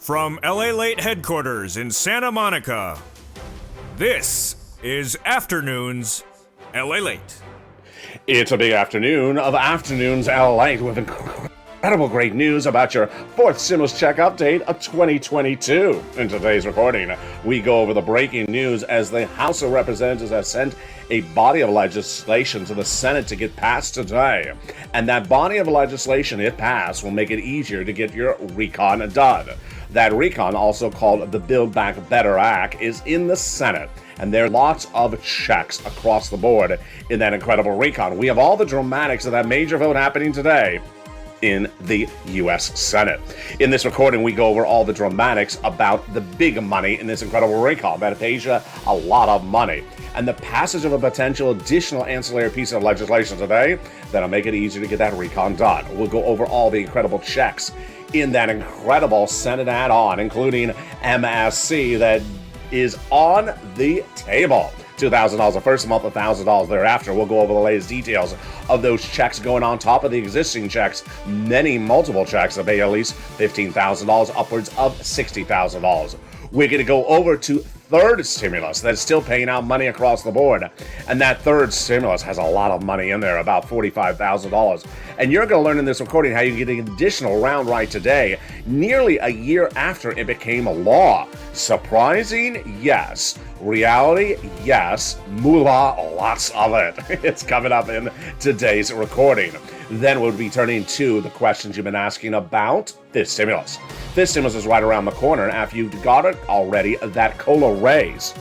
From LALATE headquarters in Santa Monica, this is Afternoons LALATE. It's a big afternoon of Afternoons LALATE with incredible great news about your fourth stimulus check update of 2022. In today's recording, we go over the breaking news as the House of Representatives has sent a body of legislation to the Senate to get passed today. And that body of legislation, if passed, will make it easier to get your recon done. That recon, also called the Build Back Better Act, is in the Senate. And there are lots of checks across the board in that incredible recon. We have all the dramatics of that major vote happening today in the U.S. Senate. In this recording, we go over all the dramatics about the big money in this incredible recon that pays you a lot of money. And the passage of a potential additional ancillary piece of legislation today that'll make it easier to get that recon done. We'll go over all the incredible checks in that incredible Senate add-on, including MSC, that is on the table. $2,000 the first month, $1,000 thereafter. We'll go over the latest details of those checks going on top of the existing checks. Many multiple checks that pay at least $15,000, upwards of $60,000. We're going to go over to third stimulus that's still paying out money across the board. And that third stimulus has a lot of money in there, about $45,000. And you're going to learn in this recording how you can get an additional round right today, nearly a year after it became a law. Surprising? Yes. Reality? Yes. Moolah? Lots of it. It's coming up in today's recording. Then we'll be turning to the questions you've been asking about this stimulus. This stimulus is right around the corner after you've got it already, that COLA raise.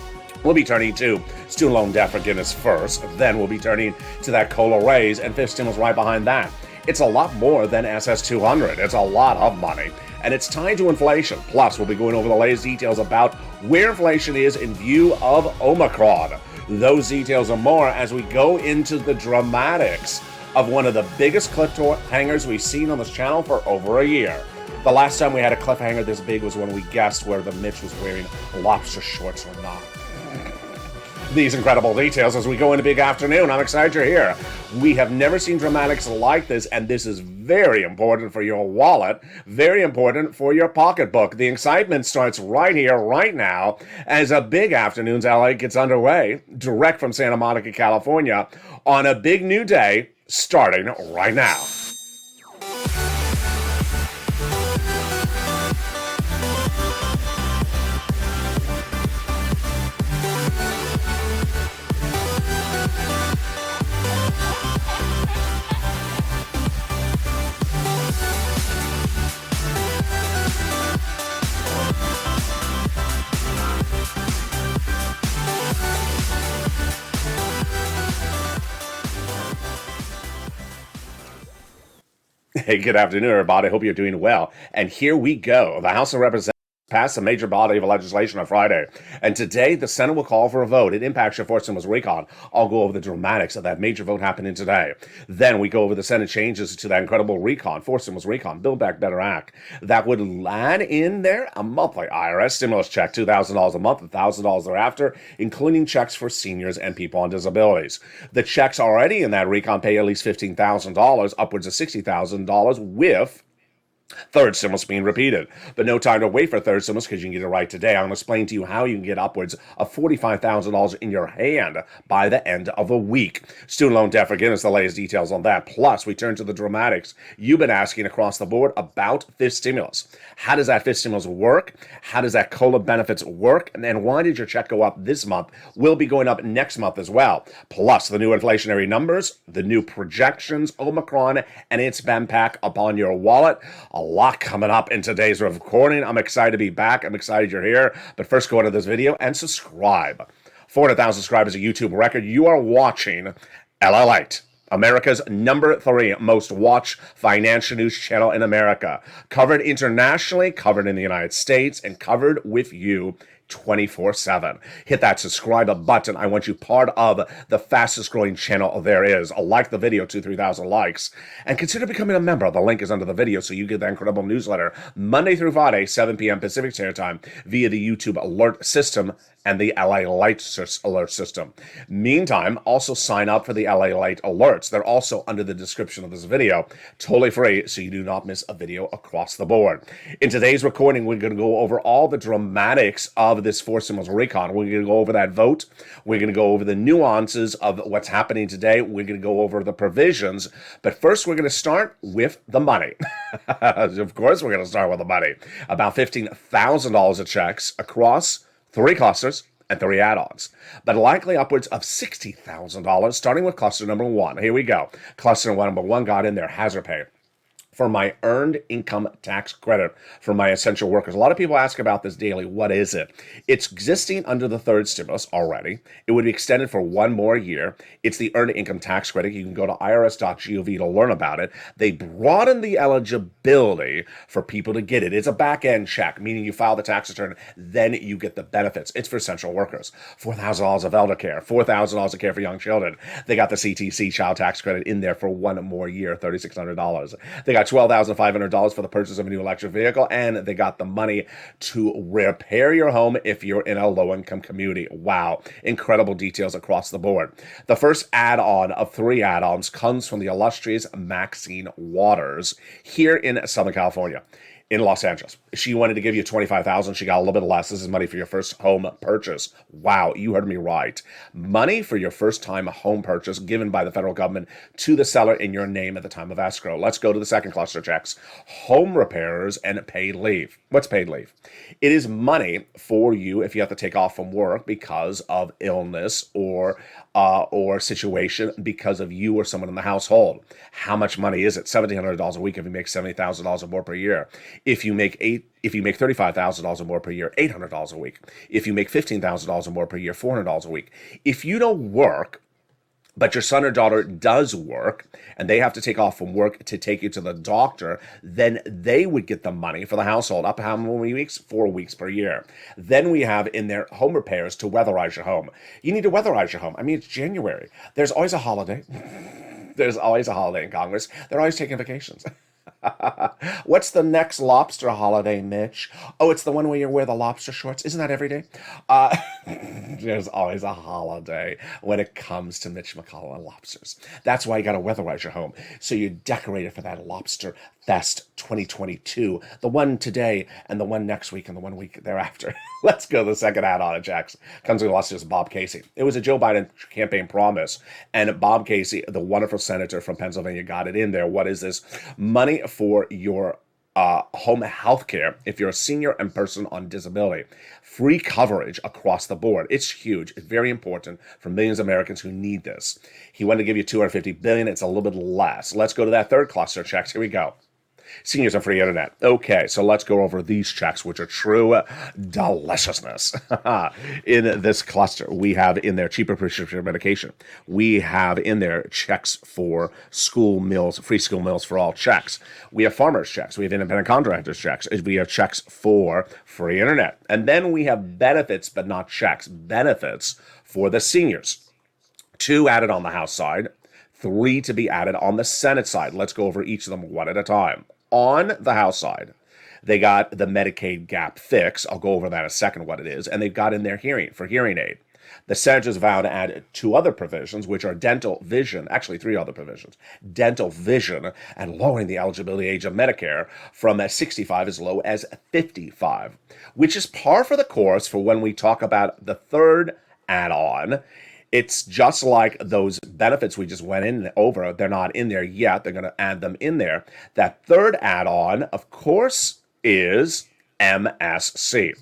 We'll be turning to student loan debt forgiveness first, then we'll be turning to that COLA raise, and fifth stimulus right behind that. It's a lot more than SS200. It's a lot of money, and it's tied to inflation. Plus, we'll be going over the latest details about where inflation is in view of Omicron. Those details and more as we go into the dramatics of one of the biggest cliffhangers we've seen on this channel for over a year. The last time we had a cliffhanger this big was when we guessed whether Mitch was wearing lobster shorts or not. These incredible details as we go into big afternoon. I'm excited you're here. We have never seen dramatics like this, and this is very important for your wallet, very important for your pocketbook. The excitement starts right here, right now, as a big Afternoons LA gets underway, direct from Santa Monica, California, on a big new day, starting right now. Hey, good afternoon, everybody. Hope you're doing well. And here we go. The House of Representatives passed a major body of legislation on Friday. And today, the Senate will call for a vote. It impacts your fourth stimulus recon. I'll go over the dramatics of that major vote happening today. Then we go over the Senate changes to that incredible recon, fourth stimulus recon, Build Back Better Act, that would land in there a monthly IRS stimulus check, $2,000 a month, $1,000 thereafter, including checks for seniors and people on disabilities. The checks already in that recon pay at least $15,000, upwards of $60,000 with third stimulus being repeated. But no time to wait for third stimulus because you can get it right today. I'm going to explain to you how you can get upwards of $45,000 in your hand by the end of a week. Student loan debt forgiveness, the latest details on that. Plus, we turn to the dramatics you've been asking across the board about fifth stimulus. How does that fifth stimulus work? How does that COLA benefits work? And then why did your check go up this month? Will be going up next month as well. Plus, the new inflationary numbers, the new projections, Omicron, and its impact upon your wallet. A lot coming up in today's recording. I'm excited to be back. I'm excited you're here. But first, go into this video and subscribe. 400,000 subscribers, a YouTube record. You are watching LALATE, America's #3 most watched financial news channel in America. Covered internationally, covered in the United States, and covered with you 24/7. Hit that subscribe button. I want you part of the fastest growing channel there is. Like the video, 3,000 likes, and consider becoming a member. The link is under the video, so you get that incredible newsletter Monday through Friday, 7 p.m. Pacific Standard Time via the YouTube alert system and the LALATE alert system. Meantime, also sign up for the LALATE alerts. They're also under the description of this video. Totally free, so you do not miss a video across the board. In today's recording, we're going to go over all the dramatics of this four symbols recon. We're going to go over that vote. We're going to go over the nuances of what's happening today. We're going to go over the provisions. But first, we're going to start with the money. Of course, we're going to start with the money. About $15,000 of checks across 3 clusters and 3 add-ons, but likely upwards of $60,000, starting with cluster number 1. Here we go. Cluster number 1 got in there, hazard pay for my earned income tax credit for my essential workers. A lot of people ask about this daily. What is it? It's existing under the third stimulus already. It would be extended for 1 more year. It's the earned income tax credit. You can go to irs.gov to learn about it. They broaden the eligibility for people to get it. It's a back-end check, meaning you file the tax return, then you get the benefits. It's for essential workers. $4,000 of elder care, $4,000 of care for young children. They got the CTC child tax credit in there for 1 more year, $3,600. They got $12,500 for the purchase of a new electric vehicle, and they got the money to repair your home if you're in a low-income community. Wow, incredible details across the board. The first add-on of 3 add-ons comes from the illustrious Maxine Waters here in Southern California. In Los Angeles. She wanted to give you $25,000. She got a little bit less. This is money for your first home purchase. Wow, you heard me right. Money for your first time home purchase given by the federal government to the seller in your name at the time of escrow. Let's go to the second cluster checks. Home repairs and paid leave. What's paid leave? It is money for you if you have to take off from work because of illness or situation because of you or someone in the household. How much money is it? $1,700 a week if you make $70,000 or more per year. If you make $35,000 or more per year, $800 a week. If you make $15,000 or more per year, $400 a week. If you don't work, but your son or daughter does work, and they have to take off from work to take you to the doctor, then they would get the money for the household up to how many weeks? 4 weeks per year. Then we have in there home repairs to weatherize your home. You need to weatherize your home. I mean, it's January. There's always a holiday. There's always a holiday in Congress. They're always taking vacations. What's the next lobster holiday, Mitch? Oh, it's the one where you wear the lobster shorts. Isn't that every day? There's always a holiday when it comes to Mitch McConnell and lobsters. That's why you got to weatherize your home. So you decorate it for that Lobster Fest 2022. The one today and the one next week and the one week thereafter. Let's go to the second add-on of checks. Comes with illustrious Bob Casey. It was a Joe Biden campaign promise. And Bob Casey, the wonderful senator from Pennsylvania, got it in there. What is this? Money for your home health care if you're a senior and person on disability. Free coverage across the board. It's huge. It's very important for millions of Americans who need this. He wanted to give you $250 billion. It's a little bit less. Let's go to that third cluster of checks. Here we go. Seniors and free internet. Okay, so let's go over these checks, which are true deliciousness. In this cluster, we have in there cheaper prescription medication. We have in there checks for school meals, free school meals for all checks. We have farmers checks. We have independent contractors checks. We have checks for free internet. And then we have benefits, but not checks. Benefits for the seniors. 2 added on the House side, 3 to be added on the Senate side. Let's go over each of them one at a time. On the House side, they got the Medicaid gap fix. I'll go over that in a second, what it is. And they've got in their hearing aid. The senators vow to add 2 other provisions, which are dental vision, actually 3 other provisions, dental vision, and lowering the eligibility age of Medicare from 65 as low as 55, which is par for the course for when we talk about the third add-on. It's just like those benefits we just went in over. They're not in there yet. They're going to add them in there. That third add-on, of course, is MSC.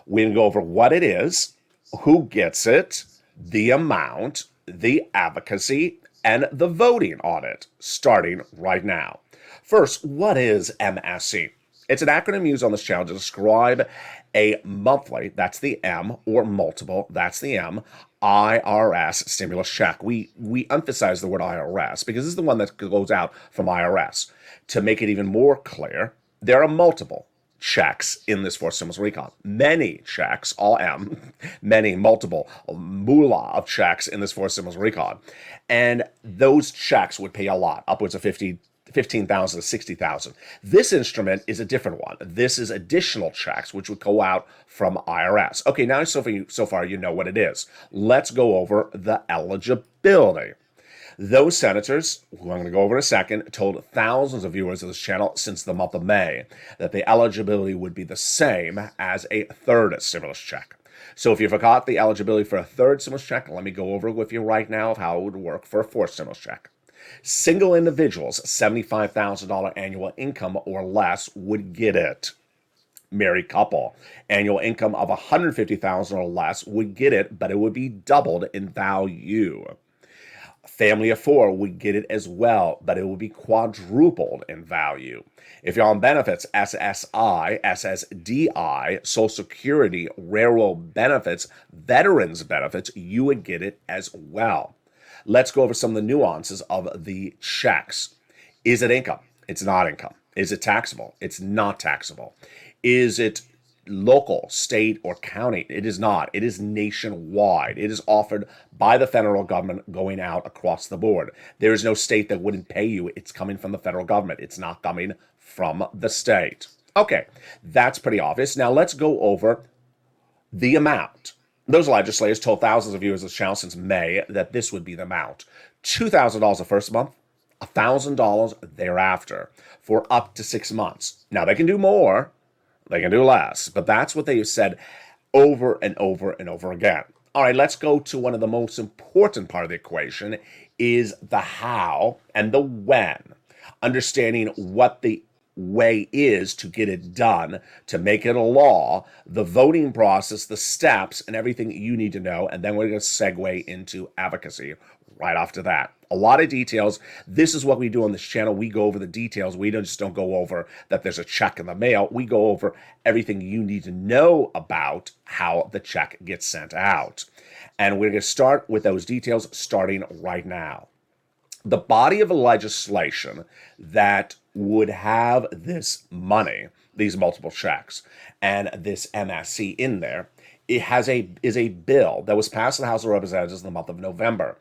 We can go over what it is, who gets it, the amount, the advocacy, and the voting on it, starting right now. First, what is MSC? It's an acronym used on this channel to describe a monthly, that's the M, or multiple, that's the M, IRS stimulus check. We emphasize the word IRS because this is the one that goes out from IRS. To make it even more clear, there are multiple checks in this fourth stimulus recon. Many checks, all M, many, multiple, moolah of checks in this fourth stimulus recon. And those checks would pay a lot, upwards of 15,000 to 60,000. This instrument is a different one. This is additional checks which would go out from IRS. Okay, now so far you know what it is. Let's go over the eligibility. Those senators, who I'm going to go over in a second, told thousands of viewers of this channel since the month of May that the eligibility would be the same as a third stimulus check. So if you forgot the eligibility for a third stimulus check, let me go over with you right now of how it would work for a fourth stimulus check. Single individuals, $75,000 annual income or less would get it. Married couple, annual income of $150,000 or less would get it, but it would be doubled in value. Family of four would get it as well, but it would be quadrupled in value. If you're on benefits, SSI, SSDI, Social Security, railroad benefits, veterans benefits, you would get it as well. Let's go over some of the nuances of the checks. Is it income? It's not income. Is it taxable? It's not taxable. Is it local, state, or county? It is not. It is nationwide. It is offered by the federal government going out across the board. There is no state that wouldn't pay you. It's coming from the federal government. It's not coming from the state. Okay, that's pretty obvious. Now let's go over the amount. Those legislators told thousands of viewers of this channel since May that this would be the amount. $2,000 the first month, $1,000 thereafter for up to 6 months. Now they can do more. They can do less, but that's what they have said over and over and over again. All right, let's go to one of the most important part of the equation is the how and the when. Understanding what the way is to get it done, to make it a law, the voting process, the steps, and everything you need to know. And then we're going to segue into advocacy right after that. A lot of details. This is what we do on this channel. We go over the details. We don't go over that there's a check in the mail. We go over everything you need to know about how the check gets sent out. And we're going to start with those details starting right now. The body of legislation that would have this money, these multiple checks, and this MSC in there, is a bill that was passed in the House of Representatives in the month of November.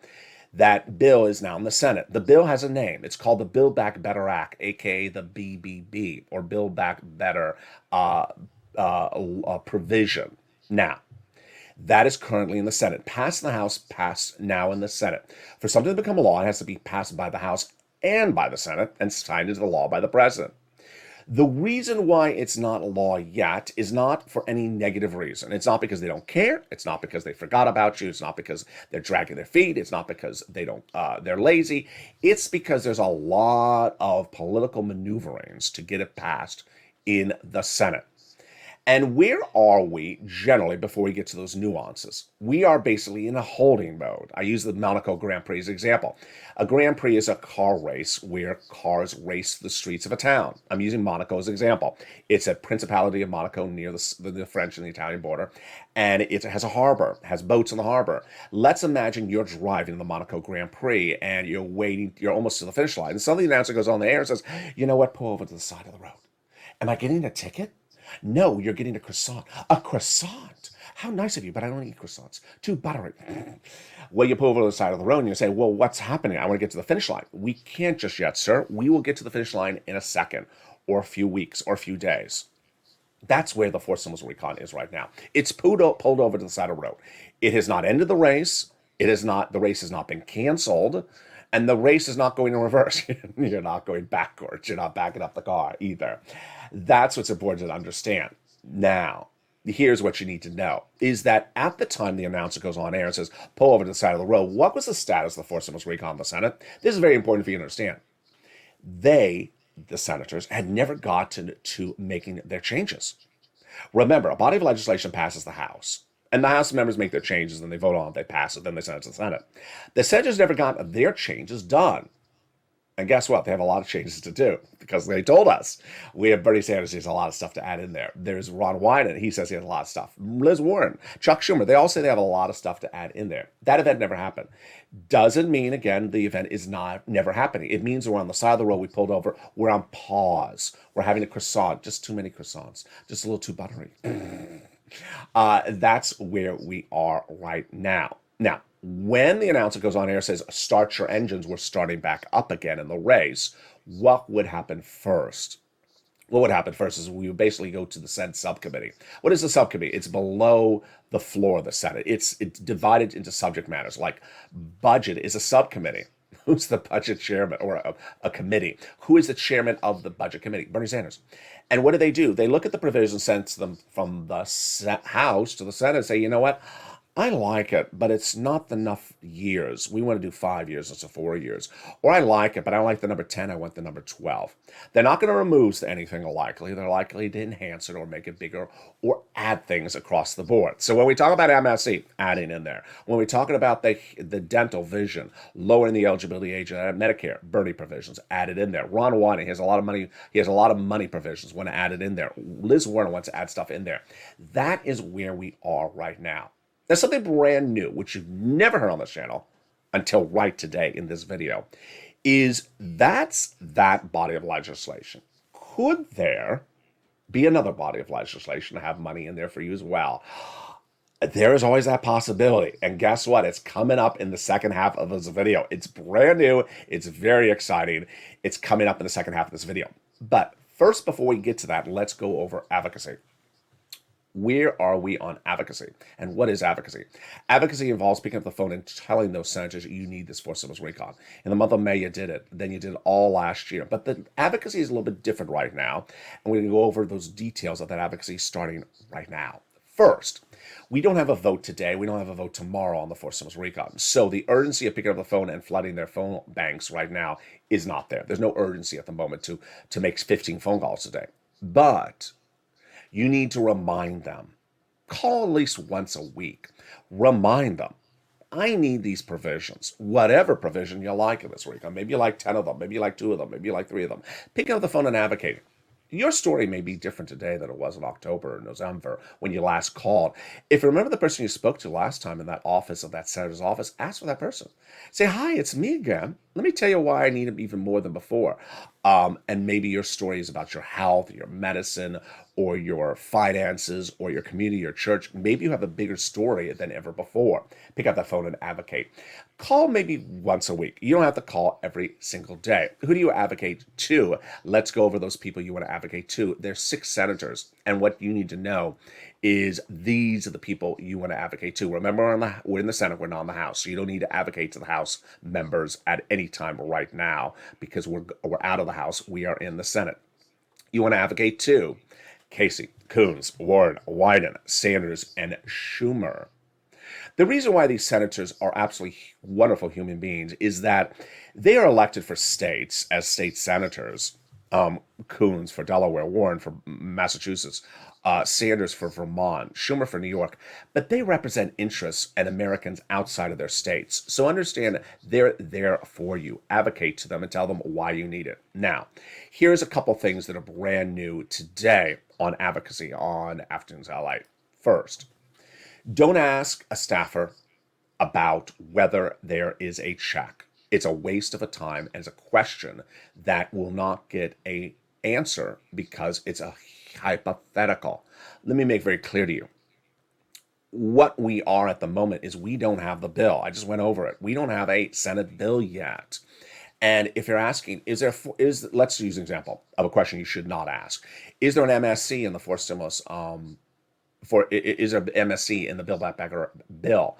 That bill is now in the Senate. The bill has a name. It's called the Build Back Better Act, aka the BBB, or Build Back Better provision. Now, that is currently in the Senate. Passed in the House, passed now in the Senate. For something to become a law, it has to be passed by the House and by the Senate and signed into the law by the President. The reason why it's not a law yet is not for any negative reason. It's not because they don't care. It's not because they forgot about you. It's not because they're dragging their feet. It's not because they're lazy. It's because there's a lot of political maneuverings to get it passed in the Senate. And where are we generally before we get to those nuances? We are basically in a holding mode. I use the Monaco Grand Prix as an example. A Grand Prix is a car race where cars race the streets of a town. I'm using Monaco as an example. It's a Principality of Monaco near the French and the Italian border, and it has a harbor, has boats in the harbor. Let's imagine you're driving the Monaco Grand Prix and you're almost to the finish line, and suddenly the announcer goes on the air and says, you know what, pull over to the side of the road. Am I getting a ticket? No, you're getting a croissant. A croissant? How nice of you, but I don't eat croissants. Too buttery. Well, you pull over to the side of the road and you say, well, what's happening? I want to get to the finish line. We can't just yet, sir. We will get to the finish line in a second or a few weeks or a few days. That's where the fourth stimulus recon is right now. It's pulled over to the side of the road. It has not ended the race. The race has not been canceled. And the race is not going in reverse. You're not going backwards. You're not backing up the car either. That's what's important to understand. Now, here's what you need to know, is that at the time the announcer goes on air and says, pull over to the side of the road, what was the status of the fourth stimulus recon in the Senate? This is very important for you to understand. The senators, had never gotten to making their changes. Remember, a body of legislation passes the House. And the House members make their changes, and they vote on it, they pass it, then they send it to the Senate. The senators never got their changes done. And guess what? They have a lot of changes to do because they told us. We have Bernie Sanders. He has a lot of stuff to add in there. There's Ron Wyden. He says he has a lot of stuff. Liz Warren, Chuck Schumer. They all say they have a lot of stuff to add in there. That event never happened. Doesn't mean, again, the event is never happening. It means we're on the side of the road. We pulled over. We're on pause. We're having a croissant. Just too many croissants. Just a little too buttery. That's where we are right now. Now, when the announcer goes on air and says, start your engines, we're starting back up again in the race, what would happen first? What would happen first is we would basically go to the Senate subcommittee. What is the subcommittee? It's below the floor of the Senate. It's divided into subject matters, like budget is a subcommittee. Who's the budget chairman, or a committee? Who is the chairman of the budget committee? Bernie Sanders. And what do? They look at the provisions sent to them from the House to the Senate and say, you know what? I like it, but it's not enough years. We want to do 5 years instead of 4 years. Or I like it, but I like the number 10. I want the number 12. They're not going to remove anything likely. They're likely to enhance it or make it bigger or add things across the board. So when we talk about MSC, adding in there. When we're talking about the dental vision, lowering the eligibility age of Medicare, Bernie provisions, added in there. Ron Wyden, he has a lot of money. He has a lot of money provisions. Want to add it in there. Liz Warren wants to add stuff in there. That is where we are right now. There's something brand new, which you've never heard on this channel until right today in this video, is that's that body of legislation. Could there be another body of legislation to have money in there for you as well? There is always that possibility. And guess what? It's coming up in the second half of this video. It's brand new. It's very exciting. It's coming up in the second half of this video. But first, before we get to that, let's go over advocacy. Where are we on advocacy? And what is advocacy? Advocacy involves picking up the phone and telling those senators you need this forced stimulus recon. In the month of May, you did it. Then you did it all last year. But the advocacy is a little bit different right now. And we're going to go over those details of that advocacy starting right now. First, we don't have a vote today. We don't have a vote tomorrow on the forced stimulus recon. So the urgency of picking up the phone and flooding their phone banks right now is not there. There's no urgency at the moment to make 15 phone calls today. But you need to remind them. Call at least once a week. Remind them. I need these provisions. Whatever provision you like in this recon. Maybe you like 10 of them. Maybe you like 2 of them. Maybe you like 3 of them. Pick up the phone and advocate. Your story may be different today than it was in October or November when you last called. If you remember the person you spoke to last time in that office of that senator's office, ask for that person. Say, hi, it's me again. Let me tell you why I need him even more than before. And maybe your story is about your health, your medicine, or your finances, or your community, your church. Maybe you have a bigger story than ever before. Pick up that phone and advocate. Call maybe once a week. You don't have to call every single day. Who do you advocate to? Let's go over those people you want to advocate to. There's 6 senators, and what you need to know is these are the people you want to advocate to. Remember, we're in the Senate, we're not in the House, so you don't need to advocate to the House members at any time right now because we're out of the House. We are in the Senate. You want to advocate to Casey, Coons, Warren, Wyden, Sanders, and Schumer. The reason why these senators are absolutely wonderful human beings is that they are elected for states as state senators. Coons for Delaware, Warren for Massachusetts, Sanders for Vermont, Schumer for New York, but they represent interests and Americans outside of their states. So understand they're there for you. Advocate to them and tell them why you need it. Now, here's a couple things that are brand new today on advocacy on Afternoons LA. First, don't ask a staffer about whether there is a check. It's a waste of a time and it's a question that will not get an answer because it's a hypothetical. Let me make very clear to you. What we are at the moment is we don't have the bill. I just went over it. We don't have a Senate bill yet. And if you're asking, let's use an example of a question you should not ask. Is there an MSC in the forced stimulus? Is there an MSC in the Build Back Better bill?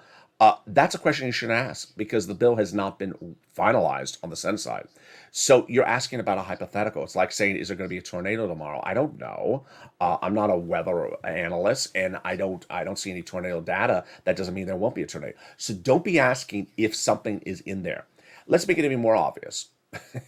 That's a question you should ask because the bill has not been finalized on the Senate side. So you're asking about a hypothetical. It's like saying, is there going to be a tornado tomorrow? I don't know. I'm not a weather analyst, and I don't see any tornado data. That doesn't mean there won't be a tornado. So don't be asking if something is in there. Let's make it even more obvious.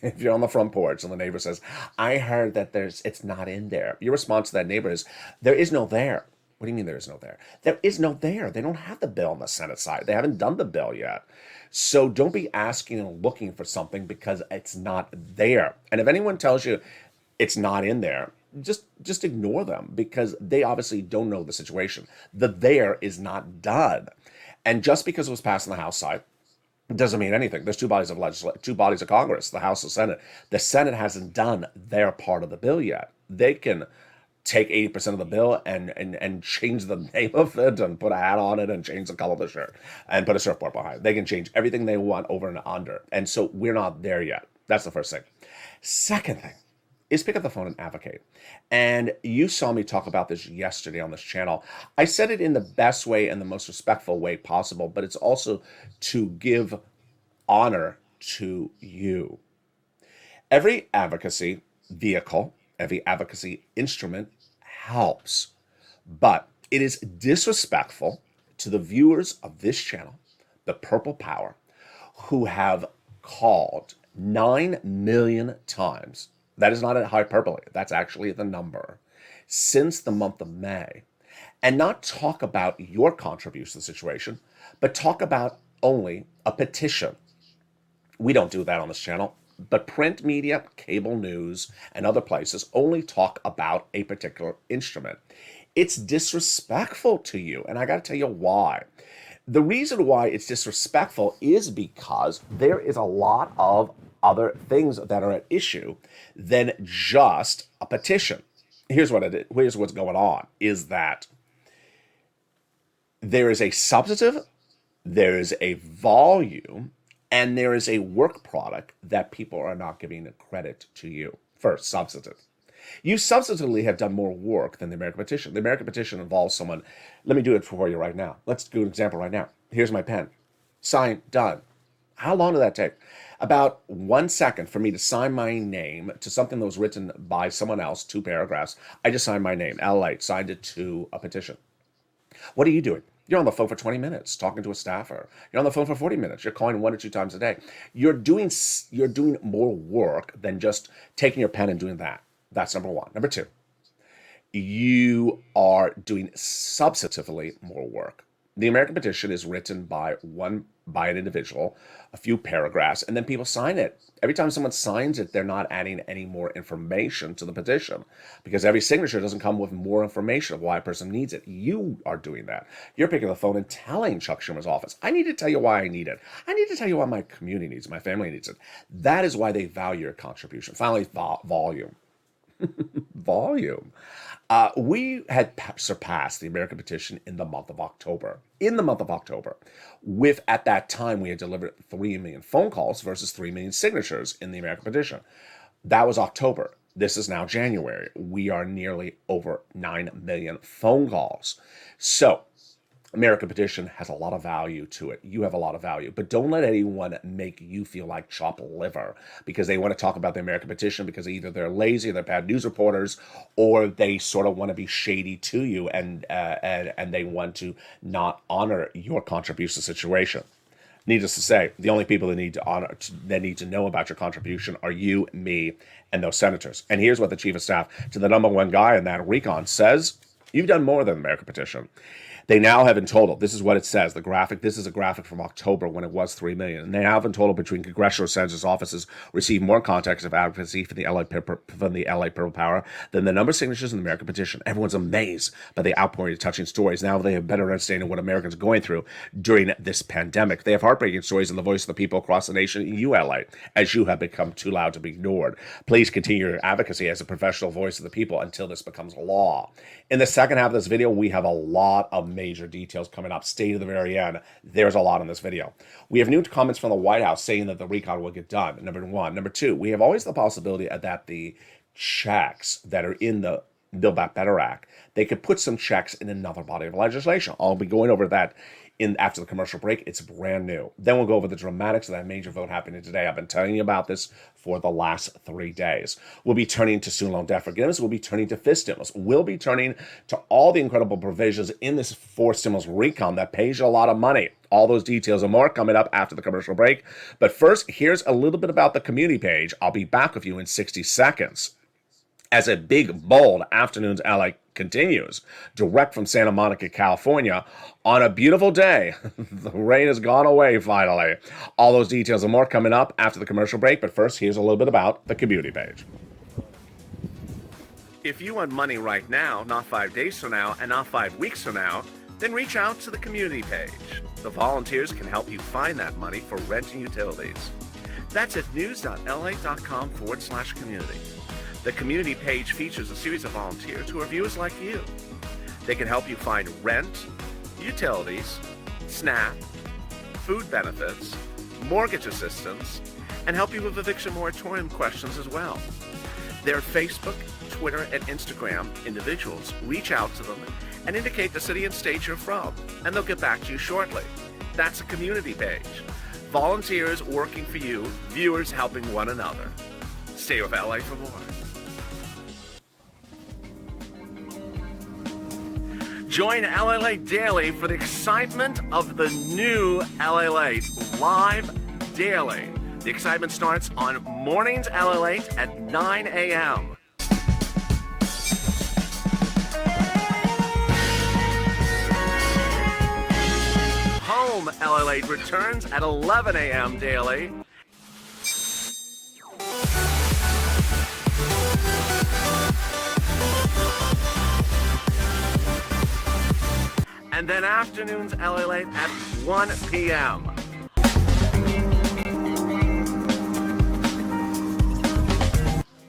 If you're on the front porch and the neighbor says, I heard that it's not in there. Your response to that neighbor is, there is no there. What do you mean there is no there? There is no there. They don't have the bill on the Senate side. They haven't done the bill yet. So don't be asking and looking for something because it's not there. And if anyone tells you it's not in there, just ignore them because they obviously don't know the situation. The there is not done. And just because it was passed on the House side doesn't mean anything. There's two bodies of Congress, the House and Senate. The Senate hasn't done their part of the bill yet. They can take 80% of the bill and change the name of it and put a hat on it and change the color of the shirt and put a surfboard behind it. They can change everything they want over and under. And so we're not there yet. That's the first thing. Second thing is pick up the phone and advocate. And you saw me talk about this yesterday on this channel. I said it in the best way and the most respectful way possible, but it's also to give honor to you. Every advocacy vehicle, every advocacy instrument helps, but it is disrespectful to the viewers of this channel, the Purple Power, who have called 9 million times. That is not a hyperbole. That's actually the number since the month of May, and not talk about your contribution to the situation, but talk about only a petition. We don't do that on this channel, but print media, cable news, and other places only talk about a particular instrument. It's disrespectful to you, and I got to tell you why. The reason why it's disrespectful is because there is a lot of other things that are at issue than just a petition. Here's what's going on, is that there is a substantive, there is a volume, and there is a work product that people are not giving credit to you. First, substantive. You substantively have done more work than the American petition. The American petition involves someone. Let me do it for you right now. Let's do an example right now. Here's my pen. Sign, done. How long did that take? About 1 second for me to sign my name to something that was written by someone else, 2 paragraphs. I just signed my name, LALATE, signed it to a petition. What are you doing? You're on the phone for 20 minutes talking to a staffer. You're on the phone for 40 minutes. You're calling 1 or 2 times a day. You're doing more work than just taking your pen and doing that. That's number one. Number two, you are doing substantively more work. The American petition is written by an individual, a few paragraphs, and then people sign it. Every time someone signs it, they're not adding any more information to the petition because every signature doesn't come with more information of why a person needs it. You are doing that. You're picking up the phone and telling Chuck Schumer's office, I need to tell you why I need it. I need to tell you why my community needs it, my family needs it. That is why they value your contribution. Finally, volume. Volume. We had surpassed the American petition in the month of October. At that time, we had delivered 3 million phone calls versus 3 million signatures in the American petition. That was October. This is now January. We are nearly over 9 million phone calls. So, American petition has a lot of value to it. You have a lot of value, but don't let anyone make you feel like chopped liver because they want to talk about the American petition because either they're lazy, they're bad news reporters, or they sort of want to be shady to you and they want to not honor your contribution situation. Needless to say, the only people that need to know about your contribution are you, me, and those senators. And here's what the chief of staff to the number one guy in that recon says: you've done more than the American petition. They now have in total, this is what it says, the graphic, this is a graphic from October when it was 3 million. And they now have in total between congressional senators' offices received more contacts of advocacy from the LA Purple Power than the number of signatures in the American petition. Everyone's amazed by the outpouring of touching stories. Now they have better understanding of what Americans are going through during this pandemic. They have heartbreaking stories in the voice of the people across the nation in you, LA, as you have become too loud to be ignored. Please continue your advocacy as a professional voice of the people until this becomes law. In the second half of this video, we have a lot of major details coming up. Stay to the very end. There's a lot in this video. We have new comments from the White House saying that the recon will get done, number one. Number two, we have always the possibility that the checks that are in the Build Back Better Act, they could put some checks in another body of legislation. I'll be going over that after the commercial break. It's brand new. Then we'll go over the dramatics of that major vote happening today. I've been telling you about this for the last 3 days. We'll be turning to student loan debt forgiveness. We'll be turning to FIST stimulus. We'll be turning to all the incredible provisions in this fourth stimulus recon that pays you a lot of money. All those details and more coming up after the commercial break. But first, here's a little bit about the community page. I'll be back with you in 60 seconds. As a big, bold afternoon's LA continues, direct from Santa Monica, California, on a beautiful day. The rain has gone away finally. All those details and more coming up after the commercial break, but first, here's a little bit about the community page. If you want money right now, not 5 days from now, and not 5 weeks from now, then reach out to the community page. The volunteers can help you find that money for rent and utilities. That's at news.la.com/community. The community page features a series of volunteers who are viewers like you. They can help you find rent, utilities, SNAP, food benefits, mortgage assistance, and help you with eviction moratorium questions as well. Their Facebook, Twitter, and Instagram individuals reach out to them and indicate the city and state you're from, and they'll get back to you shortly. That's a community page. Volunteers working for you, viewers helping one another. Stay with LA for more. Join LALATE Daily for the excitement of the new LALATE live daily. The excitement starts on mornings LALATE at 9 a.m. Home LALATE returns at 11 a.m. daily. And then afternoons LALATE at 1 p.m.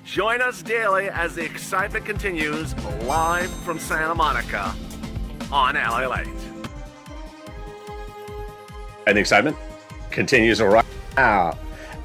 Join us daily as the excitement continues live from Santa Monica on LALATE. And the excitement continues right now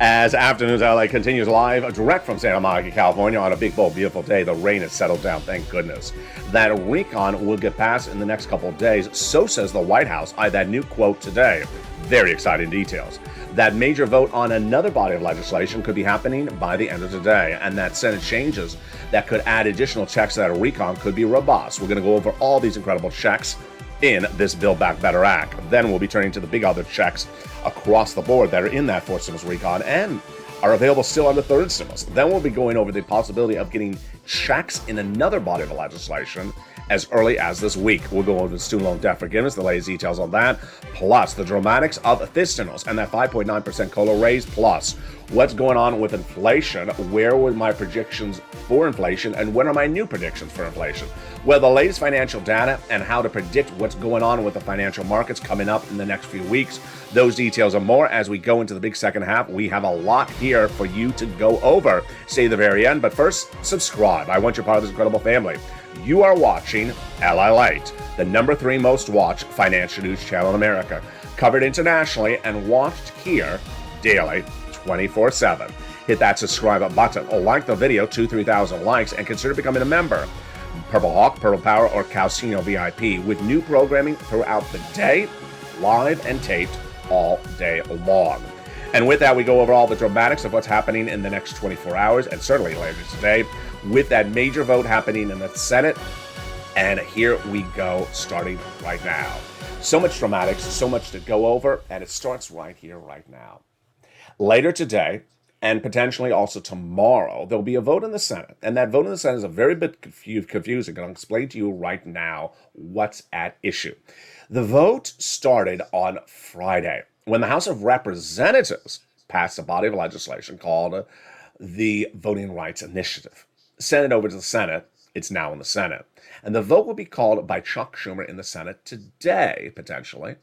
as Afternoons LA continues live direct from Santa Monica, California on a big, bold, beautiful day. The rain has settled down, thank goodness. That recon will get passed in the next couple of days. So says the White House. That new quote today. Very exciting details. That major vote on another body of legislation could be happening by the end of today. And that Senate changes that could add additional checks to that recon could be robust. We're going to go over all these incredible checks in this Build Back Better Act. Then we'll be turning to the big other checks across the board that are in that fourth stimulus recon and are available still on the third stimulus. Then we'll be going over the possibility of getting checks in another body of legislation as early as this week. We'll go over the student loan debt forgiveness, the latest details on that, plus the dramatics of fifth stimulus and that 5.9% COLA raise, plus what's going on with inflation, where were my predictions for inflation, and what are my new predictions for inflation? Well, the latest financial data and how to predict what's going on with the financial markets coming up in the next few weeks. Those details and more as we go into the big second half. We have a lot here for you to go over. Stay to the very end, but first, subscribe. I want you part of this incredible family. You are watching LALATE, the #3 most watched financial news channel in America, covered internationally and watched here daily, 24/7. Hit that subscribe button or like the video, 2,000-3,000 likes, and consider becoming a member. Purple Hawk, Purple Power, or Calcino VIP with new programming throughout the day, live and taped all day long. And with that, we go over all the dramatics of what's happening in the next 24 hours and certainly later today with that major vote happening in the Senate. And here we go, starting right now. So much dramatics, so much to go over, and it starts right here, right now. Later today, and potentially also tomorrow, there'll be a vote in the Senate. And that vote in the Senate is a very bit confusing. I'll explain to you right now what's at issue. The vote started on Friday when the House of Representatives passed a body of legislation called the Voting Rights Initiative. Sent it over to the Senate. It's now in the Senate. And the vote will be called by Chuck Schumer in the Senate today, potentially,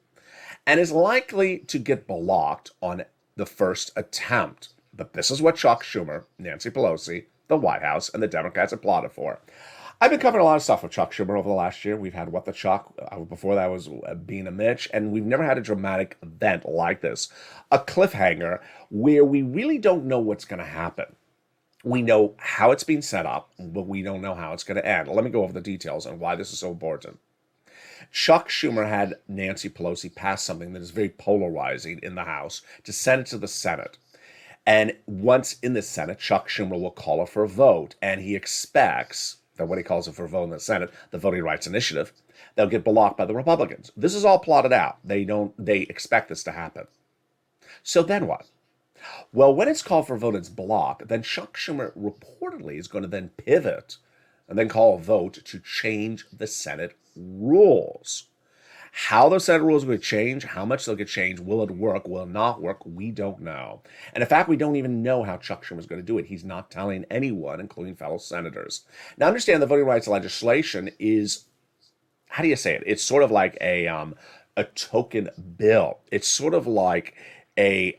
and is likely to get blocked on the first attempt. But this is what Chuck Schumer, Nancy Pelosi, the White House, and the Democrats have plotted for. I've been covering a lot of stuff with Chuck Schumer over the last year. We've had What the Chuck, before that was Being a Mitch, and we've never had a dramatic event like this. A cliffhanger where we really don't know what's going to happen. We know how it's being set up, but we don't know how it's going to end. Let me go over the details and why this is so important. Chuck Schumer had Nancy Pelosi pass something that is very polarizing in the House to send it to the Senate. And once in the Senate, Chuck Schumer will call her for a vote, and he expects that what he calls it for a vote in the Senate, the Voting Rights Initiative, they'll get blocked by the Republicans. This is all plotted out. They expect this to happen. So then what? Well, when it's called for a vote, it's blocked. Then Chuck Schumer reportedly is going to then pivot and then call a vote to change the Senate rules. How the Senate rules will change, how much they'll get changed, will it work, will it not work, we don't know. And in fact, we don't even know how Chuck Schumer is going to do it. He's not telling anyone, including fellow senators. Now, understand the voting rights legislation is, how do you say it? It's sort of like a token bill. It's sort of like a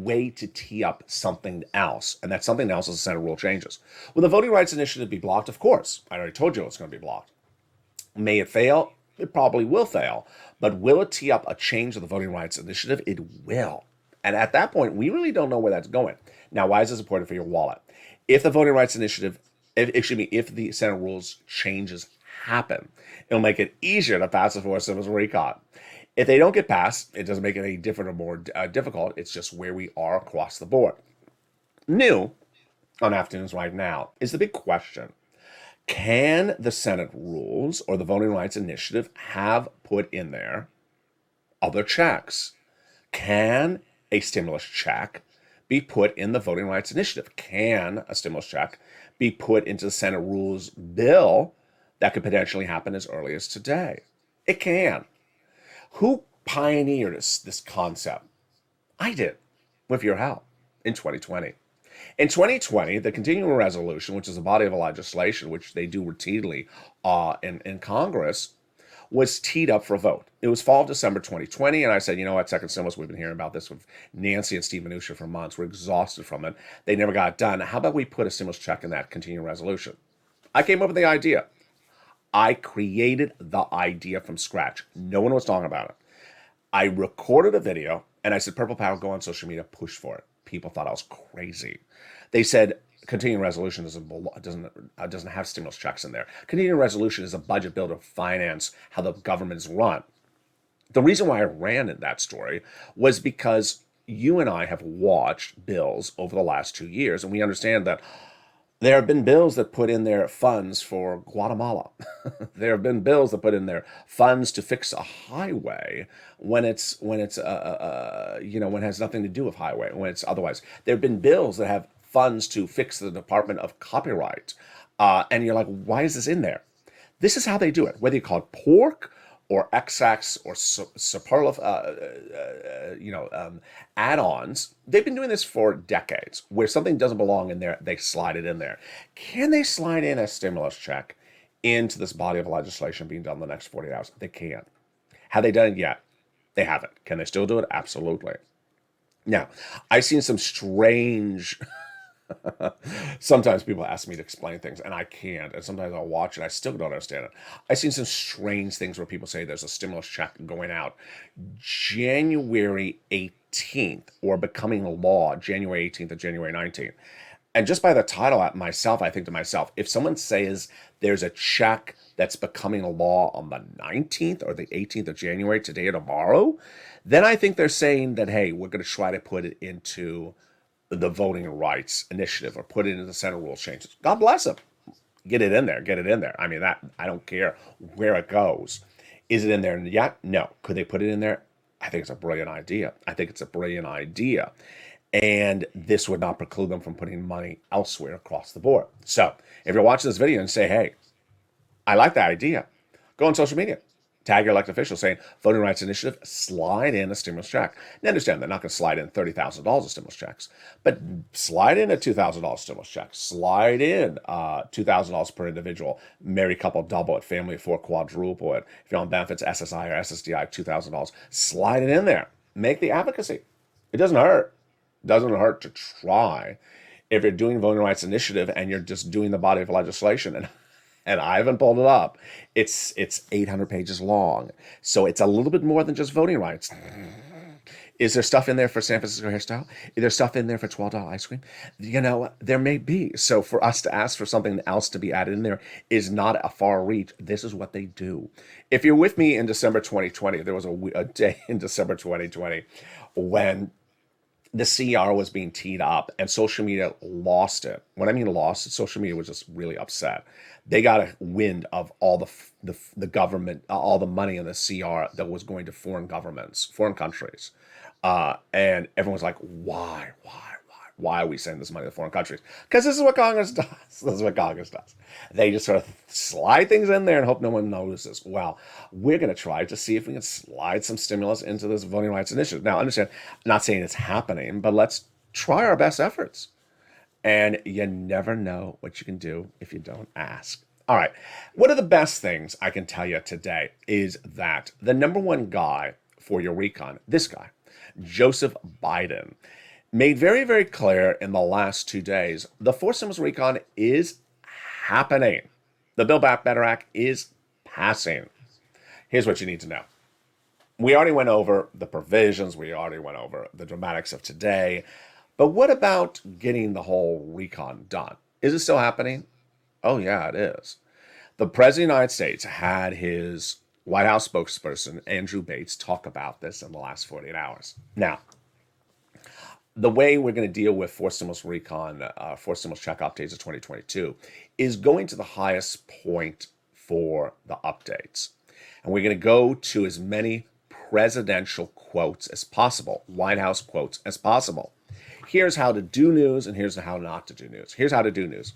way to tee up something else, and that something else is the Senate rule changes. Will the voting rights initiative be blocked? Of course. I already told you it's going to be blocked. May it fail? It probably will fail. But will it tee up a change of the voting rights initiative? It will. And at that point, we really don't know where that's going. Now, why is this important for your wallet? If the voting rights initiative, if the Senate rules changes happen, it'll make it easier to pass the fourth stimulus recon. If they don't get passed, it doesn't make it any different or more difficult. It's just where we are across the board. New on afternoons right now is the big question. Can the Senate rules or the Voting Rights Initiative have put in there other checks? Can a stimulus check be put in the Voting Rights Initiative? Can a stimulus check be put into the Senate rules bill that could potentially happen as early as today? It can. Who pioneered this concept? I did, with your help, in 2020. In 2020, the continuing resolution, which is a body of legislation, which they do routinely in Congress, was teed up for a vote. It was fall of December 2020, and I said, you know what, second stimulus, we've been hearing about this with Nancy and Steve Mnuchin for months. We're exhausted from it. They never got it done. How about we put a stimulus check in that continuing resolution? I came up with the idea. I created the idea from scratch. No one was talking about it. I recorded a video, and I said, Purple Power, go on social media, push for it. People thought I was crazy. They said continuing resolution doesn't have stimulus checks in there. Continuing resolution is a budget bill to finance how the government is run. The reason why I ran in that story was because you and I have watched bills over the last 2 years, and we understand that there have been bills that put in their funds for Guatemala. There have been bills that put in their funds to fix a highway when it has nothing to do with highway, when it's otherwise. There have been bills that have funds to fix the Department of Copyright. And you're like, why is this in there? This is how they do it. Whether you call it pork or XX or superlative, add-ons. They've been doing this for decades. Where something doesn't belong in there, they slide it in there. Can they slide in a stimulus check into this body of legislation being done in the next 48 hours? They can. Have they done it yet? They haven't. Can they still do it? Absolutely. Now, I've seen some strange... Sometimes people ask me to explain things and I can't, and sometimes I'll watch and I still don't understand it. I've seen some strange things where people say there's a stimulus check going out January 18th or becoming law January 18th or January 19th. And just by the title I think to myself, if someone says there's a check that's becoming a law on the 19th or the 18th of January, today or tomorrow, then I think they're saying that, hey, we're going to try to put it into the voting rights initiative or put it into the Senate rules changes. God bless them. Get it in there. I mean, that I don't care where it goes. Is it in there yet? No. Could they put it in there? I think it's a brilliant idea. And this would not preclude them from putting money elsewhere across the board. So if you're watching this video and say, hey, I like that idea, go on social media. Tag your elected officials saying, Voting Rights Initiative, slide in a stimulus check. Now understand, they're not going to slide in $30,000 of stimulus checks, but slide in a $2,000 stimulus check. Slide in $2,000 per individual, married couple double it, family of four quadruple it. If you're on benefits, SSI or SSDI, $2,000. Slide it in there. Make the advocacy. It doesn't hurt. It doesn't hurt to try. If you're doing Voting Rights Initiative and you're just doing the body of legislation, and I haven't pulled it up. It's 800 pages long. So it's a little bit more than just voting rights. Is there stuff in there for San Francisco hairstyle? Is there stuff in there for $12 ice cream? There may be. So for us to ask for something else to be added in there is not a far reach. This is what they do. If you're with me in December 2020, there was a day in December 2020 when the CR was being teed up and social media lost it. When I mean lost, social media was just really upset. They got a wind of all the government, all the money in the CR that was going to foreign governments, foreign countries. And everyone's like, why are we sending this money to foreign countries? Because this is what Congress does. This is what Congress does. They just sort of slide things in there and hope no one notices. Well, we're going to try to see if we can slide some stimulus into this voting rights initiative. Now, understand, I'm not saying it's happening, but let's try our best efforts. And you never know what you can do if you don't ask. All right. One of the best things I can tell you today is that the number one guy for your recon, this guy, Joseph Biden, made very, very clear in the last 2 days, the fourth stimulus recon is happening. The Build Back Better Act is passing. Here's what you need to know. We already went over the provisions. We already went over the dramatics of today. But what about getting the whole recon done? Is it still happening? Oh, yeah, it is. The President of the United States had his White House spokesperson, Andrew Bates, talk about this in the last 48 hours. Now, the way we're going to deal with fourth stimulus recon, fourth stimulus check updates of 2022 is going to the highest point for the updates. And we're going to go to as many presidential quotes as possible, White House quotes as possible. Here's how to do news, and here's how not to do news. Here's how to do news.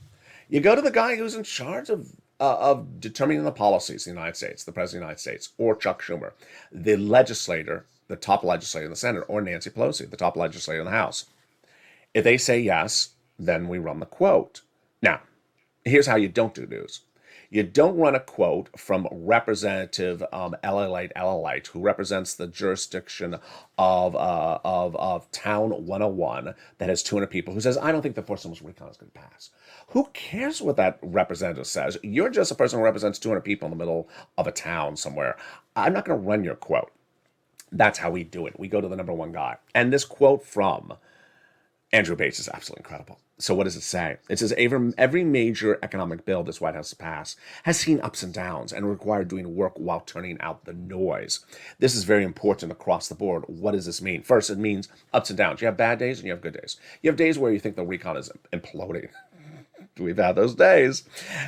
You go to the guy who's in charge of determining the policies in the United States, the President of the United States, or Chuck Schumer, the legislator, the top legislator in the Senate, or Nancy Pelosi, the top legislator in the House. If they say yes, then we run the quote. Now, here's how you don't do news. You don't run a quote from Representative LALATE, who represents the jurisdiction of Town 101 that has 200 people, who says, I don't think the fourth stimulus recon is going to pass. Who cares what that representative says? You're just a person who represents 200 people in the middle of a town somewhere. I'm not going to run your quote. That's how we do it. We go to the number one guy. And this quote from Andrew Bates is absolutely incredible. So what does it say? It says, every major economic bill this White House has passed has seen ups and downs and required doing work while turning out the noise. This is very important across the board. What does this mean? First, it means ups and downs. You have bad days and you have good days. You have days where you think the recon is imploding. We've had those days.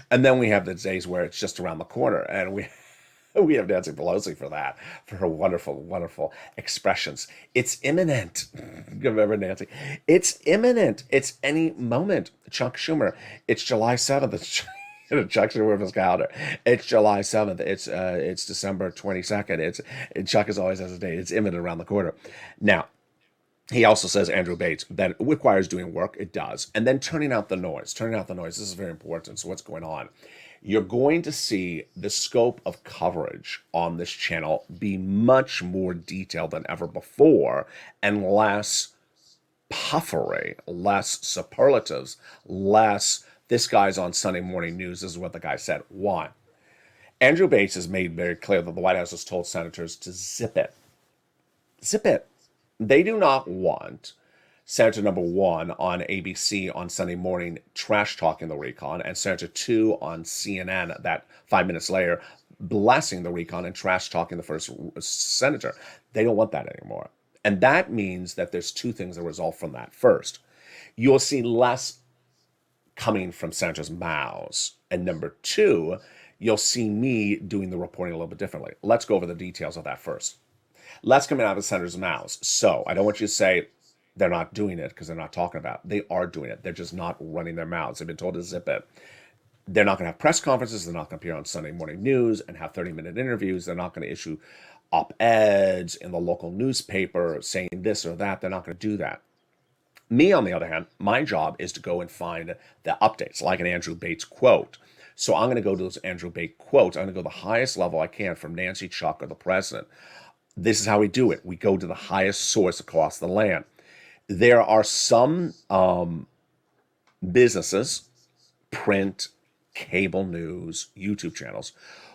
And then we have the days where it's just around the corner. And we have Nancy Pelosi for that, for her wonderful, wonderful expressions. It's imminent. Remember, Nancy? It's imminent. It's any moment. Chuck Schumer. It's July 7th. It's Chuck Schumer with his calendar. It's July 7th. It's December 22nd. Chuck is always has a date. It's imminent around the corner. Now, he also says, Andrew Bates, that it requires doing work. It does. And then turning out the noise. Turning out the noise. This is very important. So what's going on? You're going to see the scope of coverage on this channel be much more detailed than ever before and less puffery, less superlatives, less this guy's on Sunday morning news. This is what the guy said. Why? Andrew Bates has made very clear that the White House has told senators to zip it. Zip it. They do not want Senator number 1 on ABC on Sunday morning trash talking the recon, and Senator 2 on CNN that 5 minutes later blessing the recon and trash talking the first senator. They don't want that anymore. And that means that there's two things that result from that. First, you'll see less coming from senators' mouths. And number 2, you'll see me doing the reporting a little bit differently. Let's go over the details of that first. Less coming out of the senators' mouths. So I don't want you to say, they're not doing it because they're not talking about it. They are doing it. They're just not running their mouths. They've been told to zip it. They're not going to have press conferences. They're not going to appear on Sunday morning news and have 30-minute interviews. They're not going to issue op-eds in the local newspaper saying this or that. They're not going to do that. Me, on the other hand, my job is to go and find the updates, like an Andrew Bates quote. So I'm going to go to those Andrew Bates quotes. I'm going to go to the highest level I can from Nancy, Chuck, or the president. This is how we do it. We go to the highest source across the land. There are some businesses, print, cable news YouTube channels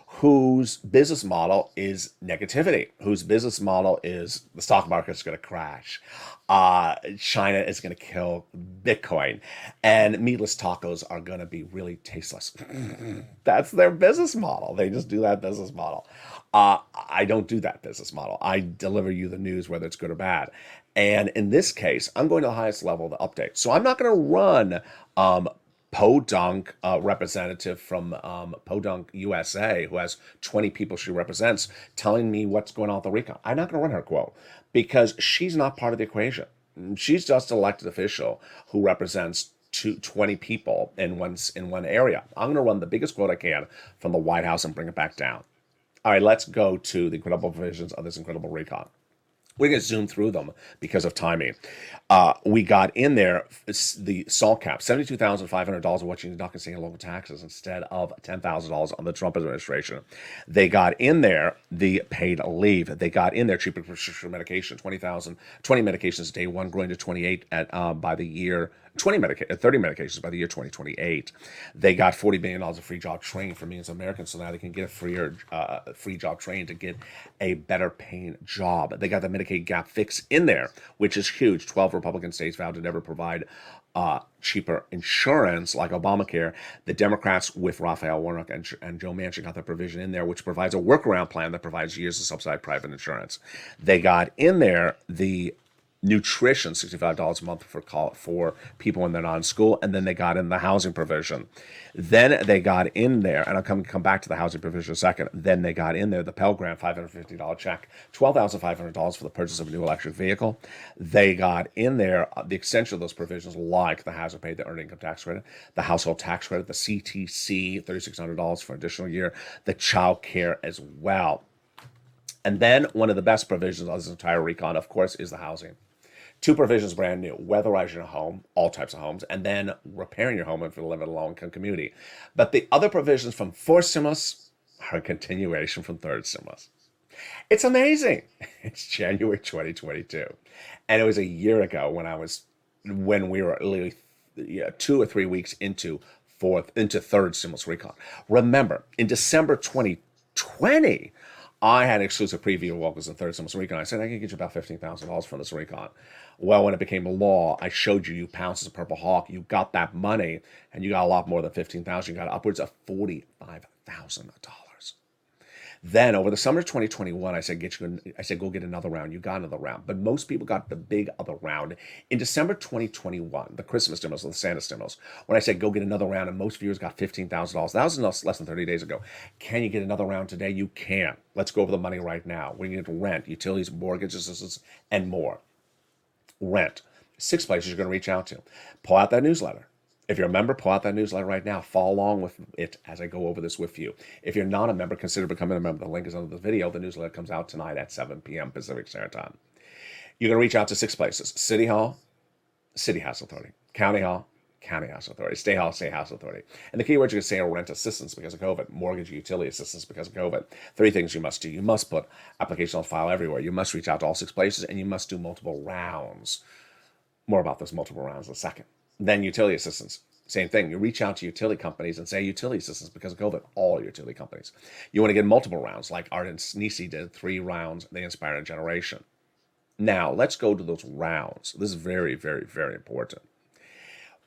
whose business model is negativity, whose business model is the stock market's going to crash, China is going to kill Bitcoin, and meatless tacos are going to be really tasteless. That's their business model. They just do that business model. I don't do that business model. I deliver you the news, whether it's good or bad. And in this case, I'm going to the highest level of the update. So I'm not going to run Podunk representative from Podunk USA, who has 20 people she represents, telling me what's going on with the recon. I'm not going to run her quote because she's not part of the equation. She's just an elected official who represents 20 people in one area. I'm going to run the biggest quote I can from the White House and bring it back down. All right, let's go to the incredible provisions of this incredible recon. We're going to zoom through them because of timing. We got in there the SALT cap, $72,500 of what you deduct in state and local taxes instead of $10,000 on the Trump administration. They got in there the paid leave. They got in there cheaper prescription medication, 20 medications day one, growing to 28 by the year. 30 medications by the year 2028. They got $40 billion of free job training for millions of Americans, so now they can get a free job training to get a better paying job. They got the Medicaid gap fix in there, which is huge. 12 Republican states vowed to never provide cheaper insurance like Obamacare. The Democrats with Raphael Warnock and Joe Manchin got the provision in there, which provides a workaround plan that provides years of subsidized private insurance. They got in there the nutrition, $65 a month for people when they're not in school, and then they got in the housing provision. Then they got in there, and I'll come back to the housing provision in a second. Then they got in there the Pell Grant $550 check, $12,500 for the purchase of a new electric vehicle. They got in there the extension of those provisions, like the hazard pay, the earned income tax credit, the household tax credit, the CTC, $3,600 for an additional year, the child care as well. And then one of the best provisions of this entire recon, of course, is the housing. Two provisions brand new: weatherizing your home, all types of homes, and then repairing your home if you live in a low-income community. But the other provisions from fourth stimulus are a continuation from third stimulus. It's amazing. It's January 2022, and it was a year ago when we were literally 2 or 3 weeks into third stimulus recon. Remember, in December 2020. I had an exclusive preview of Walker's and third stimulus recon. I said, I can get you about $15,000 from this recon. Well, when it became a law, I showed you, you pounced as a Purple Hawk. You got that money, and you got a lot more than $15,000. You got upwards of $45,000. Then over the summer of 2021, I said, go get another round. You got another round. But most people got the big other round in December 2021, the Christmas stimulus, the Santa stimulus. When I said, go get another round, and most viewers got $15,000. That was less than 30 days ago. Can you get another round today? You can. Let's go over the money right now. We get rent, utilities, mortgage assistance, and more. Rent. 6 places you're going to reach out to. Pull out that newsletter. If you're a member, pull out that newsletter right now. Follow along with it as I go over this with you. If you're not a member, consider becoming a member. The link is under the video. The newsletter comes out tonight at 7 p.m. Pacific Standard Time. You're going to reach out to 6 places: City Hall, City House Authority; County Hall, County House Authority; State Hall, State House Authority. And the key words you're going to say are rent assistance because of COVID, mortgage utility assistance because of COVID. 3 things you must do. You must put application on file everywhere. You must reach out to all 6 places, and you must do multiple rounds. More about those multiple rounds in a second. Then utility assistance. Same thing. You reach out to utility companies and say utility assistance because of COVID. All utility companies. You want to get multiple rounds, like Art and Ssi did 3 rounds. They inspired a generation. Now, let's go to those rounds. This is very, very, very important.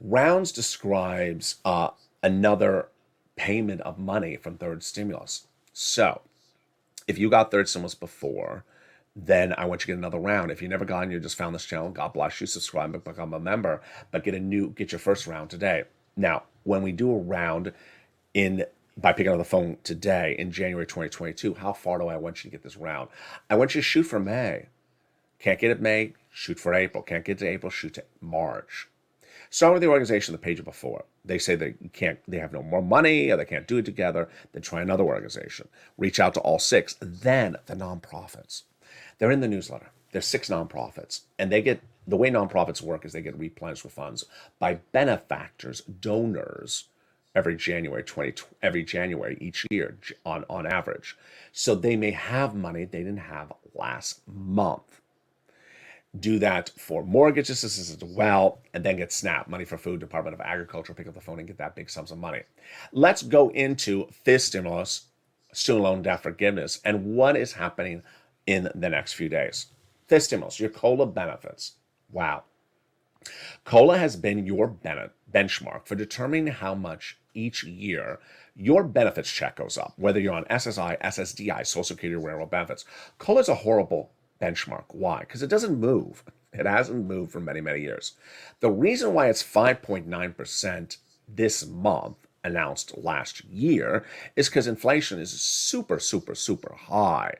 Rounds describes another payment of money from third stimulus. So, if you got third stimulus before, then I want you to get another round. If you never got and you just found this channel, God bless you, subscribe and become a member, but get your first round today. Now, when we do a round by picking up the phone today in January 2022, how far do I want you to get this round? I want you to shoot for May. Can't get it May, shoot for April. Can't get to April, shoot to March. Start with the organization the page before. They say they have no more money or they can't do it together, then try another organization. Reach out to all 6. Then the nonprofits. They're in the newsletter. There's 6 nonprofits, and the way nonprofits work is they get replenished with funds by benefactors, donors, every January each year on average. So they may have money they didn't have last month. Do that for mortgages as well, and then get SNAP, money for food, Department of Agriculture, pick up the phone and get that big sums of money. Let's go into FIS stimulus, student loan debt forgiveness, and what is happening in the next few days. FIS stimulus, your COLA benefits. Wow. COLA has been your benchmark for determining how much each year your benefits check goes up, whether you're on SSI, SSDI, Social Security, Railroad benefits. COLA is a horrible benchmark. Why? Because it doesn't move. It hasn't moved for many, many years. The reason why it's 5.9% this month, announced last year, is because inflation is super, super, super high.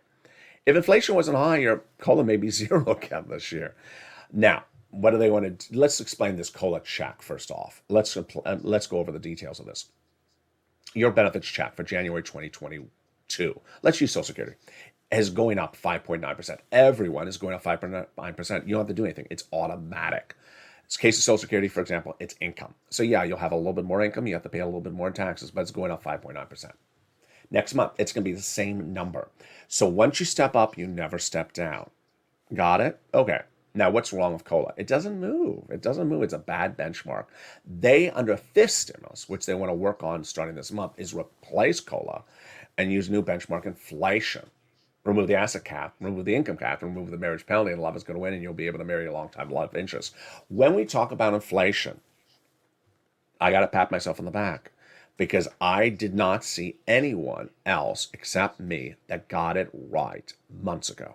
If inflation wasn't high, your COLA may be zero again this year. Now, what do they want to do? Let's explain this COLA check first off. Let's go over the details of this. Your benefits check for January 2022, let's use Social Security, is going up 5.9%. Everyone is going up 5.9%. You don't have to do anything. It's automatic. In the case of Social Security, for example, it's income. So yeah, you'll have a little bit more income. You have to pay a little bit more in taxes, but it's going up 5.9%. Next month, it's going to be the same number. So once you step up, you never step down. Got it? Okay. Now, what's wrong with COLA? It doesn't move. It doesn't move. It's a bad benchmark. They, under FIS stimulus, which they want to work on starting this month, is replace COLA and use new benchmark inflation. Remove the asset cap, remove the income cap, remove the marriage penalty, and love is going to win, and you'll be able to marry a long-time love interest. When we talk about inflation, I got to pat myself on the back because I did not see anyone else except me that got it right months ago.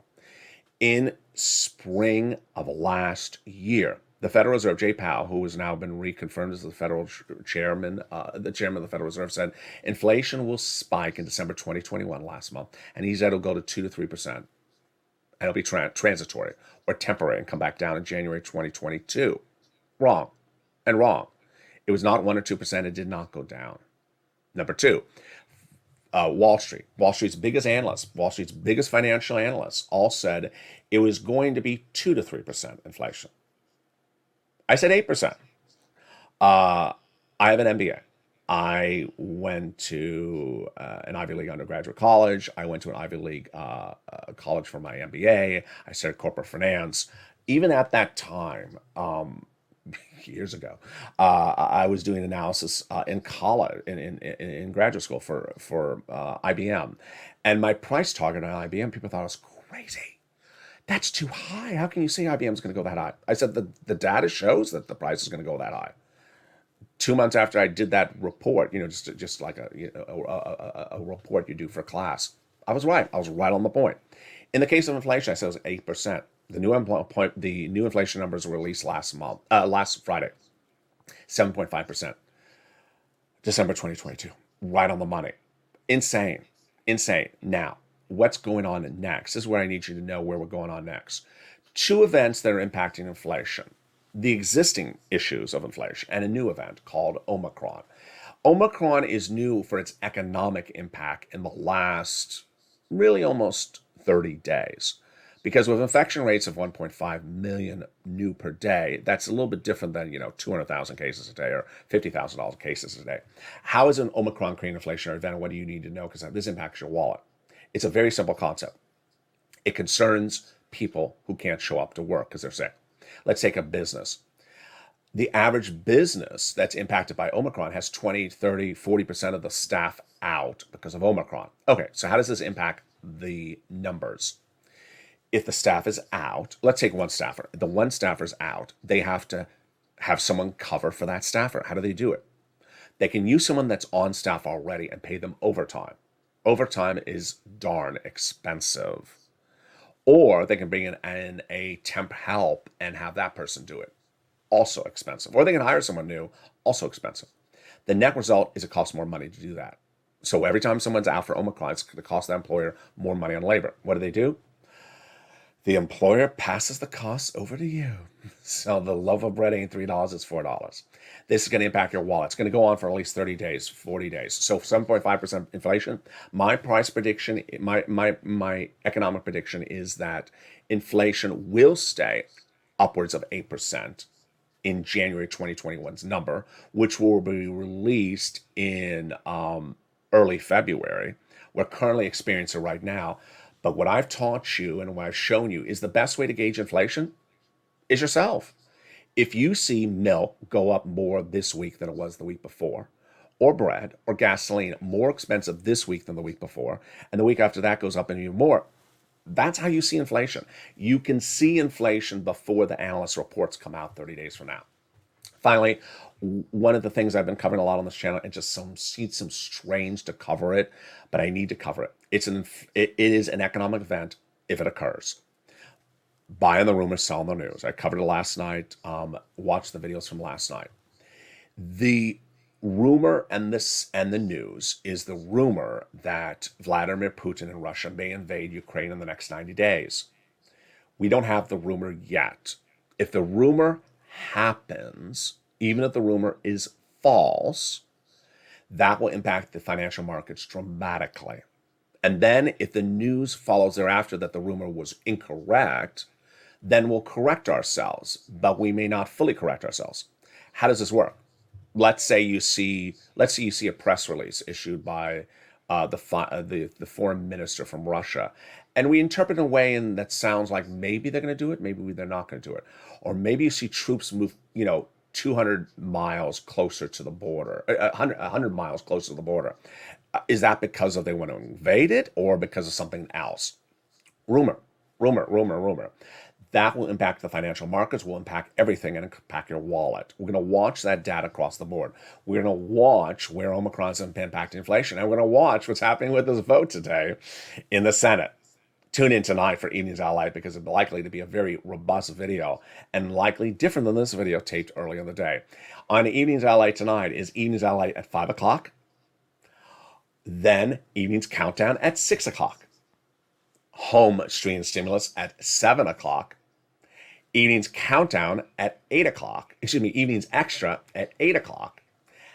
In spring of last year, the Federal Reserve, Jay Powell, who has now been reconfirmed as the federal chairman, the chairman of the Federal Reserve, said inflation will spike in December 2021 last month, and he said it'll go to 2 to 3%. And it'll be transitory or temporary and come back down in January 2022. Wrong and wrong. It was not 1 or 2%. It did not go down. Number two, Wall Street's biggest analysts, Wall Street's biggest financial analysts all said it was going to be 2 to 3% inflation. I said 8%. I have an MBA. I went to an Ivy League undergraduate college. I went to an Ivy League college for my MBA. I studied corporate finance. Even at that time, years ago, I was doing analysis in college, in graduate school for IBM, and my price target on IBM, people thought I was crazy. That's too high. How can you say IBM is going to go that high? I said the data shows that the price is going to go that high. 2 months after I did that report, just like a report you do for class, I was right. I was right on the point. In the case of inflation, I said it was 8%. The new inflation numbers were released last Friday, 7.5%. December 2022, right on the money. Insane. Now, what's going on next? This is where I need you to know where we're going on next. 2 events that are impacting inflation. The existing issues of inflation and a new event called Omicron. Omicron is new for its economic impact in the last really almost 30 days. Because with infection rates of 1.5 million new per day, that's a little bit different than 200,000 cases a day or 50,000 cases a day. How is an Omicron creating an inflationary event? And what do you need to know? Because this impacts your wallet. It's a very simple concept. It concerns people who can't show up to work because they're sick. Let's take a business. The average business that's impacted by Omicron has 20, 30, 40% of the staff out because of Omicron. Okay, so how does this impact the numbers? If the staff is out, let's take one staffer. The one staffer's out, they have to have someone cover for that staffer. How do they do it? They can use someone that's on staff already and pay them overtime. Overtime is darn expensive. Or they can bring in a temp help and have that person do it. Also expensive. Or they can hire someone new, also expensive. The net result is it costs more money to do that. So every time someone's out for Omicron, it's going to cost the employer more money on labor. What do? The employer passes the costs over to you. So the loaf of bread ain't $3, it's $4. This is going to impact your wallet. It's going to go on for at least 30 days, 40 days. So 7.5% inflation. My price prediction, my economic prediction is that inflation will stay upwards of 8% in January 2021's number, which will be released in early February. We're currently experiencing it right now. But what I've taught you and what I've shown you is the best way to gauge inflation is yourself. If you see milk go up more this week than it was the week before, or bread or gasoline more expensive this week than the week before, and the week after that goes up even more, that's how you see inflation. You can see inflation before the analyst reports come out 30 days from now. Finally, one of the things I've been covering a lot on this channel, and just seems some strange to cover it, but I need to cover it. It is an economic event if it occurs. Buying the rumors, selling the news. I covered it last night. Watched the videos from last night. The rumor and the news is the rumor that Vladimir Putin and Russia may invade Ukraine in the next 90 days. We don't have the rumor yet. If the rumor happens, even if the rumor is false, that will impact the financial markets dramatically. And then if the news follows thereafter that the rumor was incorrect, then we'll correct ourselves, but we may not fully correct ourselves. How does this work? Let's say you see a press release issued by the foreign minister from Russia, and we interpret in a way that sounds like maybe they're going to do it, maybe they're not going to do it, or maybe you see troops move, 200 miles closer to the border, 100 miles closer to the border. Is that because they want to invade it, or because of something else? Rumor. That will impact the financial markets, will impact everything, and impact your wallet. We're going to watch that data across the board. We're going to watch where Omicron's impacting inflation, and we're going to watch what's happening with this vote today in the Senate. Tune in tonight for Evenings LALATE, because it's likely to be a very robust video and likely different than this video taped earlier in the day. On Evenings LALATE tonight is Evenings LALATE at 5 o'clock, then Evenings Countdown at 6 o'clock, Home Stream Stimulus at 7 o'clock, Evenings Countdown at 8 o'clock, Evenings Extra at 8 o'clock,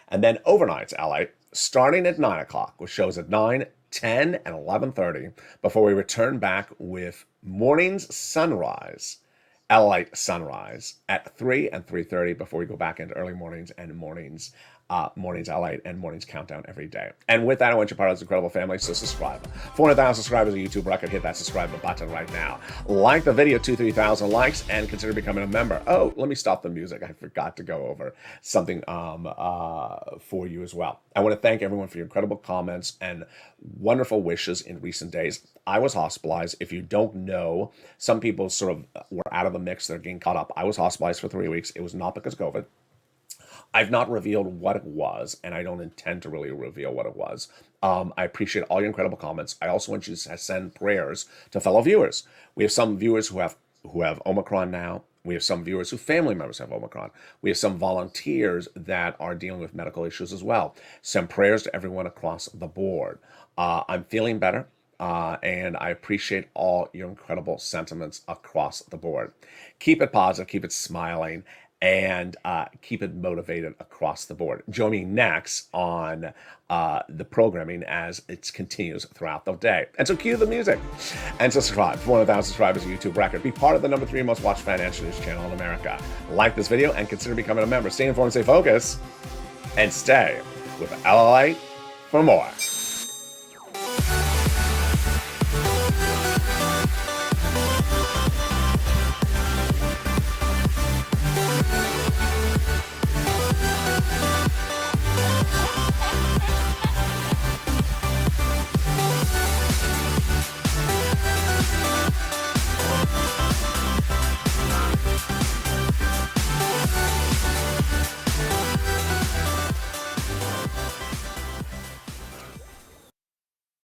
and then Overnights LALATE starting at 9 o'clock, with shows at 9, 10, and 11:30, before we return back with Mornings Sunrise, LALATE Sunrise at 3 and 3:30, before we go back into early mornings and mornings LALATE and Mornings Countdown every day. And with that, I want you part of this incredible family, so subscribe. 400,000 subscribers on YouTube record. Hit that subscribe button right now. Like the video, 2,000-3,000 likes, and consider becoming a member. Oh, let me stop the music. I forgot to go over something for you as well. I want to thank everyone for your incredible comments and wonderful wishes in recent days. I was hospitalized. If you don't know, some people sort of were out of the mix. They're getting caught up. I was hospitalized for 3 weeks. It was not because of COVID. I've not revealed what it was, and I don't intend to really reveal what it was. I appreciate all your incredible comments. I also want you to send prayers to fellow viewers. We have some viewers who have Omicron now. We have some viewers whose family members have Omicron. We have some volunteers that are dealing with medical issues as well. Send prayers to everyone across the board. I'm feeling better. And I appreciate all your incredible sentiments across the board. Keep it positive, keep it smiling, and keep it motivated across the board. Join me next on the programming as it continues throughout the day. And so cue the music. And subscribe. 400,000 subscribers YouTube record. Be part of the #3 most watched financial news channel in America. Like this video and consider becoming a member. Stay informed, stay focused, and stay with LALATE for more.